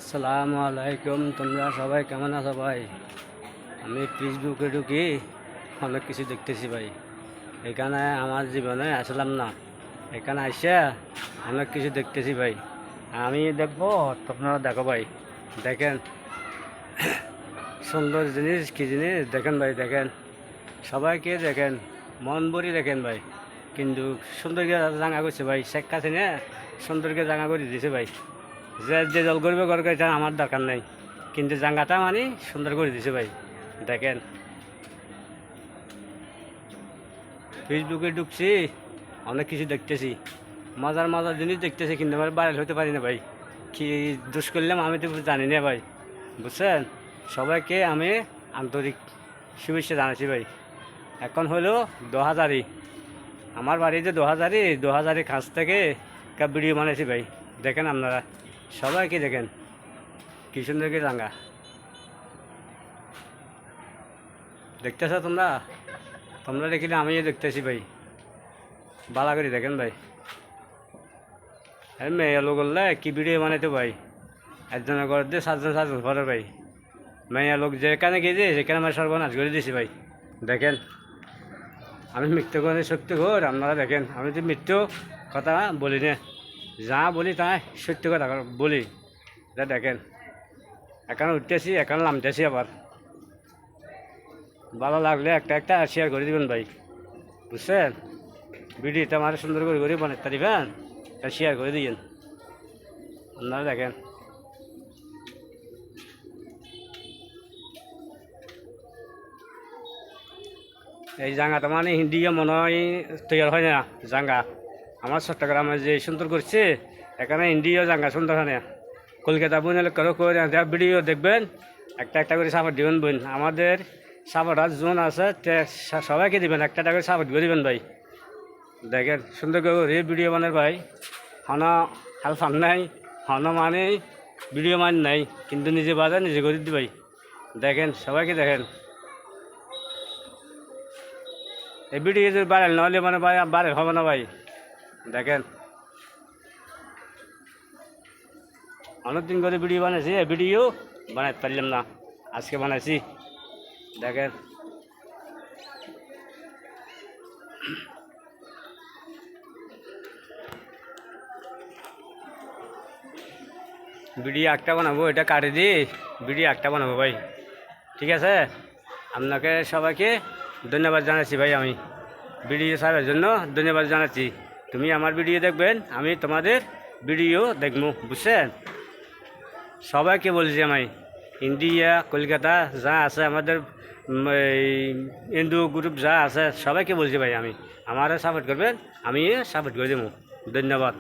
আসসালামু আলাইকুম, তোমরা সবাই কেমন আছো ভাই? আমি ফেসবুকে ঢুকি অনেক কিছু দেখতেছি ভাই। এখানে আমার জীবনে আসলাম না, এখানে আইসা অনেক কিছু দেখতেছি ভাই। আমি দেখবো, তোমরা দেখো ভাই। দেখেন সুন্দর জিনিস, কি জিনিস দেখেন ভাই, দেখেন সবাইকে দেখেন, মন ভরি দেখেন ভাই। কিন্তু সুন্দরকে জাঙ্গা করছে ভাই, শেখ হাসিনা সুন্দরকে জাঙ্গা করে দিয়েছে ভাই। যে যে জল করবে করবে, এটা আমার দরকার নেই, কিন্তু জাঙ্গাটা মানে সুন্দর করে দিছে ভাই। দেখেন ফেসবুকে ঢুকছি, অনেক কিছু দেখতেছি, মজার মজার জিনিস দেখতেছি, কিন্তু আমার ভাইরাল হতে পারি না ভাই। কি দোষ করলাম আমি তো জানি না ভাই, বুঝছেন? সবাইকে আমি আন্তরিক শুভেচ্ছা জানাচ্ছি ভাই। এখন হলো 2000, আমার বাড়িতে 2000 কাছ থেকে একটা ভিডিও বানাইছি ভাই। দেখেন আপনারা সবাইকে দেখেন, কি সুন্দরকে রাঙা দেখতেছ তোমরা। তোমরা দেখিলে আমিও দেখতেছি ভাই, বালা করে দেখেন ভাই। মেয়ে লোক বললে কি ভিডিও বানাইতো ভাই, একজনের ঘর দিয়ে সাতজন ঘরের ভাই। মেয়ে লোক যেখানে গিয়েছে সেখানে আমার সর্বনাশ করে দিয়েছি ভাই। দেখেন আমি মৃত্যু করে সত্যি ঘর, আপনারা দেখেন আমি তো মৃত্যু কথা বলি না, যা বলি তাই সত্য কথা বলি। এটা দেখেন এখন উঠতেছি, এখন নামতেছি আবার। ভালো লাগলে একটা একটা শেয়ার করে দিবেন ভাই, বুঝছেন? ভিডিওটা আমার সুন্দর করে বানাতে দিবেন, তা শেয়ার করে দিবেন। আপনারা দেখেন এই জাঙ্গাটা মানে হিন্দিও মনে হয় তৈরি হয় না জাঙ্গা। আমার চট্টগ্রামে যে সুন্দর করছে, এখানে হিন্দিও জাঙ্গা সুন্দর হয় না। কলকাতা বোন করো করে ভিডিও দেখবেন, একটা একটা করে সাপোর্ট দিবেন বোন। আমাদের সাপোর্ট জোন আছে, সবাইকে দিবেন, একটা একটা করে সাপোর্ট করে দিবেন ভাই। দেখেন সুন্দর করে ভিডিও বানার ভাই, হন হাল ফান নাই, হন মানে ভিডিও মান নাই, কিন্তু নিজে বাজার নিজে করে দি ভাই। দেখেন সবাইকে দেখেন, এই ভিডিও যদি ভাইরাল নহলে মানে ভাই ভাইরাল হবে না ভাই। দেখেন অনেকদিন করে ভিডিও বানাইছি, এই ভিডিও বানাইতে পারলাম না, আজকে বানাইছি। দেখেন ভিডিও একটা বানাবো, এটা কাটে দিই, ভিডিও একটা বানাবো ভাই, ঠিক আছে? আপনাকে সবাইকে ধন্যবাদ জানাচ্ছি ভাই। আমি ভিডিও ছাড়ার জন্য ধন্যবাদ জানাচ্ছি। তুমি আমার ভিডিও দেখবেন, আমি তোমাদের ভিডিও দেখবো, বুঝছেন? সবাইকে বলছি আমি, ইন্ডিয়া কলকাতা যা আছে আমাদের হিন্দু গ্রুপ যা আছে সবাইকে বলছি ভাই, আমি আমারও সাপোর্ট করবেন, আমি সাপোর্ট করে দেবো। ধন্যবাদ।